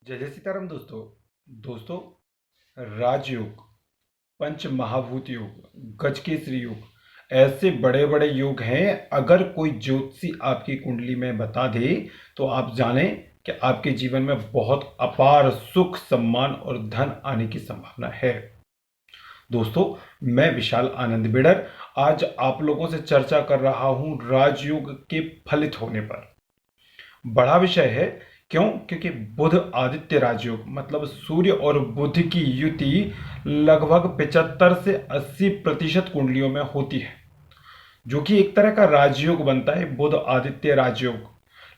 जय जय सीताराम दोस्तों। दोस्तों, राजयोग, पंच महाभूत योग, गजकेसरी योग, ऐसे बड़े बड़े योग हैं। अगर कोई ज्योतिषी आपकी कुंडली में बता दे तो आप जानें कि आपके जीवन में बहुत अपार सुख, सम्मान और धन आने की संभावना है। दोस्तों, मैं विशाल आनंद बेड़र आज आप लोगों से चर्चा कर रहा हूं राजयोग के फलित होने पर। बड़ा विषय है। क्यों? क्योंकि बुध आदित्य राजयोग मतलब सूर्य और बुध की युति लगभग 75 से 80% कुंडलियों में होती है, जो कि एक तरह का राजयोग बनता है, बुध आदित्य राजयोग।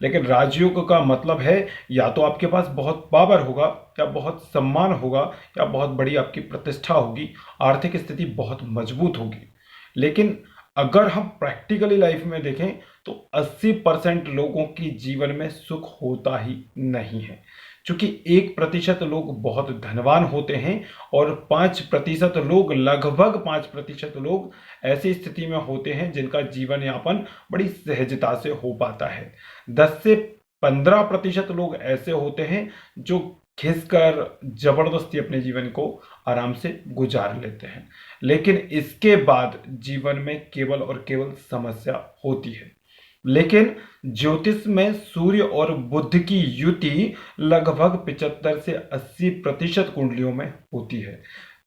लेकिन राजयोग का मतलब है या तो आपके पास बहुत पावर होगा, या बहुत सम्मान होगा, या बहुत बड़ी आपकी प्रतिष्ठा होगी, आर्थिक स्थिति बहुत मजबूत होगी। लेकिन अगर हम प्रैक्टिकली लाइफ में देखें तो 80% लोगों की जीवन में सुख होता ही नहीं है, क्योंकि 1% लोग बहुत धनवान होते हैं और 5% लोग, लगभग 5% लोग ऐसी स्थिति में होते हैं जिनका जीवन यापन बड़ी सहजता से हो पाता है। 10 से 15% लोग ऐसे होते हैं जो खिसकर जबरदस्ती अपने जीवन को आराम से गुजार लेते हैं। लेकिन इसके बाद जीवन में केवल और केवल समस्या होती है। लेकिन ज्योतिष में सूर्य और बुध की युति लगभग 75 से 80% कुंडलियों में होती है।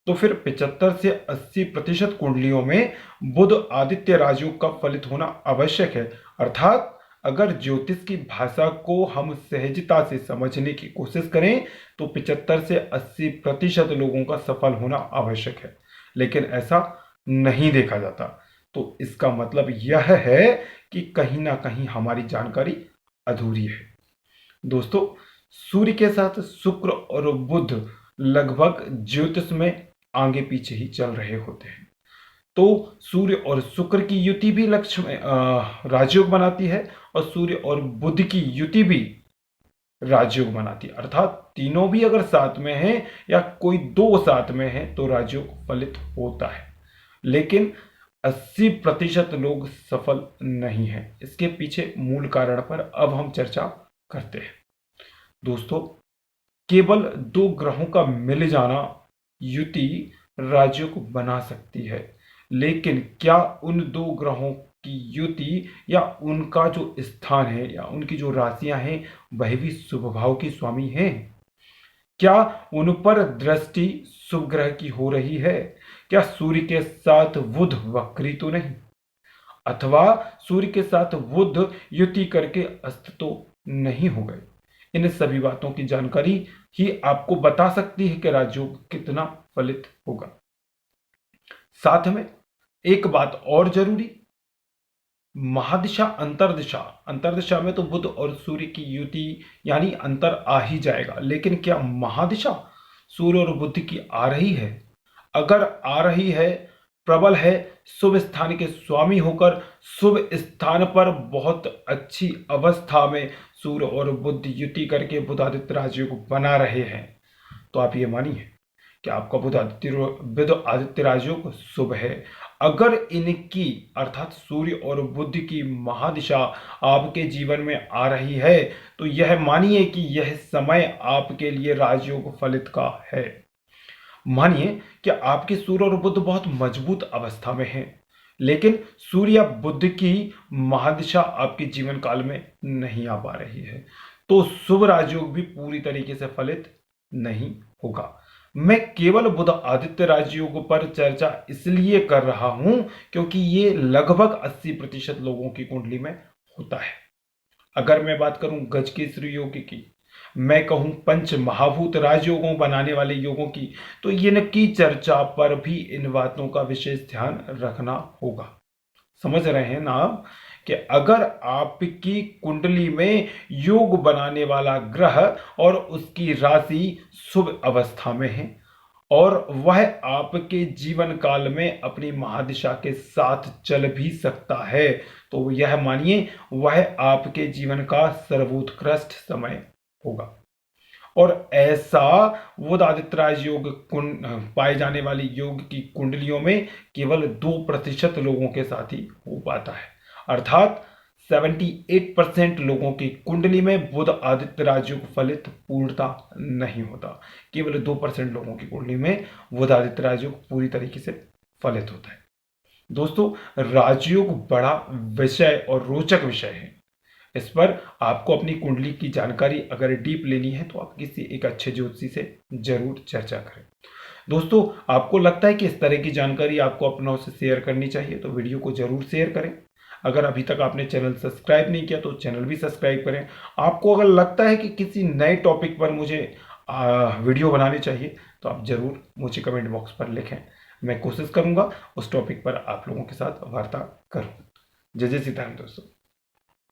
तो फिर 75 से 80% कुंडलियों में बुध आदित्य राजयोग का फलित होना आवश्यक है। अर्थात अगर ज्योतिष की भाषा को हम सहजता से समझने की कोशिश करें तो 75 से 80% लोगों का सफल होना आवश्यक है। लेकिन ऐसा नहीं देखा जाता। तो इसका मतलब यह है कि कहीं ना कहीं हमारी जानकारी अधूरी है। दोस्तों, सूर्य के साथ शुक्र और बुध लगभग ज्योतिष में आगे पीछे ही चल रहे होते हैं। तो सूर्य और शुक्र की युति भी लक्ष्य में राजयोग बनाती है, और सूर्य और बुध की युति भी राजयोग बनाती है। अर्थात तीनों भी अगर साथ में हैं या कोई दो साथ में है तो राजयोग फलित होता है। लेकिन 80% लोग सफल नहीं हैं। इसके पीछे मूल कारण पर अब हम चर्चा करते हैं। दोस्तों, केवल दो ग्रहों का मिल जाना युति राजयोग बना सकती है। लेकिन क्या उन दो ग्रहों की युति या उनका जो स्थान है या उनकी जो राशियां हैं वह भी शुभ भाव की स्वामी हैं? क्या उन पर दृष्टि शुभ ग्रह की हो रही है? क्या सूर्य के साथ बुध वक्री तो नहीं, अथवा सूर्य के साथ बुध युति करके अस्त तो नहीं हो गए? इन सभी बातों की जानकारी ही आपको बता सकती है कि राजयोग कितना फलित होगा। साथ में एक बात और जरूरी, महादिशा अंतरदिशा, अंतरदिशा में तो बुध और सूर्य की युति यानी अंतर आ ही जाएगा। लेकिन क्या महादिशा सूर्य और बुध की आ रही है? अगर आ रही है, प्रबल है, शुभ स्थान के स्वामी होकर शुभ स्थान पर बहुत अच्छी अवस्था में सूर्य और बुध युति करके बुधादित्य राजयोग बना रहे हैं, तो आप ये मानिए कि आपका बुध आदित्य राजयोग शुभ है। अगर इनकी अर्थात सूर्य और बुध की महादिशा आपके जीवन में आ रही है तो यह मानिए कि यह समय आपके लिए राजयोग फलित का है। मानिए कि आपके सूर्य और बुध बहुत मजबूत अवस्था में हैं, लेकिन सूर्य या बुध की महादिशा आपके जीवन काल में नहीं आ पा रही है, तो शुभ राजयोग भी पूरी तरीके से फलित नहीं होगा। मैं केवल बुध आदित्य राजयोग पर चर्चा इसलिए कर रहा हूं क्योंकि ये लगभग 80% लोगों की कुंडली में होता है। अगर मैं बात करूं गजकेसरी योग की, मैं कहूं पंच महाभूत राजयोगों बनाने वाले योगों की, तो इनकी चर्चा पर भी इन बातों का विशेष ध्यान रखना होगा। समझ रहे हैं ना आप कि अगर आपकी कुंडली में योग बनाने वाला ग्रह और उसकी राशि शुभ अवस्था में है और वह आपके जीवन काल में अपनी महादिशा के साथ चल भी सकता है, तो यह मानिए वह आपके जीवन का सर्वोत्कृष्ट समय होगा। और ऐसा बुध आदित्य राज योग पाए जाने वाली योग की कुंडलियों में केवल 2% लोगों के साथ ही हो पाता है। अर्थात 78% लोगों की कुंडली में बुध आदित्य राजयोग फलित पूर्णता नहीं होता। केवल 2% लोगों की कुंडली में बुध आदित्य राजयोग पूरी तरीके से फलित होता है। दोस्तों, राजयोग बड़ा विषय और रोचक विषय है। इस पर आपको अपनी कुंडली की जानकारी अगर डीप लेनी है तो आप किसी एक अच्छे ज्योतिषी से जरूर चर्चा करें। दोस्तों, आपको लगता है कि इस तरह की जानकारी आपको अपनों से शेयर करनी चाहिए तो वीडियो को जरूर शेयर करें। अगर अभी तक आपने चैनल सब्सक्राइब नहीं किया तो चैनल भी सब्सक्राइब करें। आपको अगर लगता है कि किसी नए टॉपिक पर मुझे वीडियो बनानी चाहिए तो आप जरूर मुझे कमेंट बॉक्स पर लिखें। मैं कोशिश करूंगा उस टॉपिक पर आप लोगों के साथ वार्ता करूं। जय जय सीताराम दोस्तों।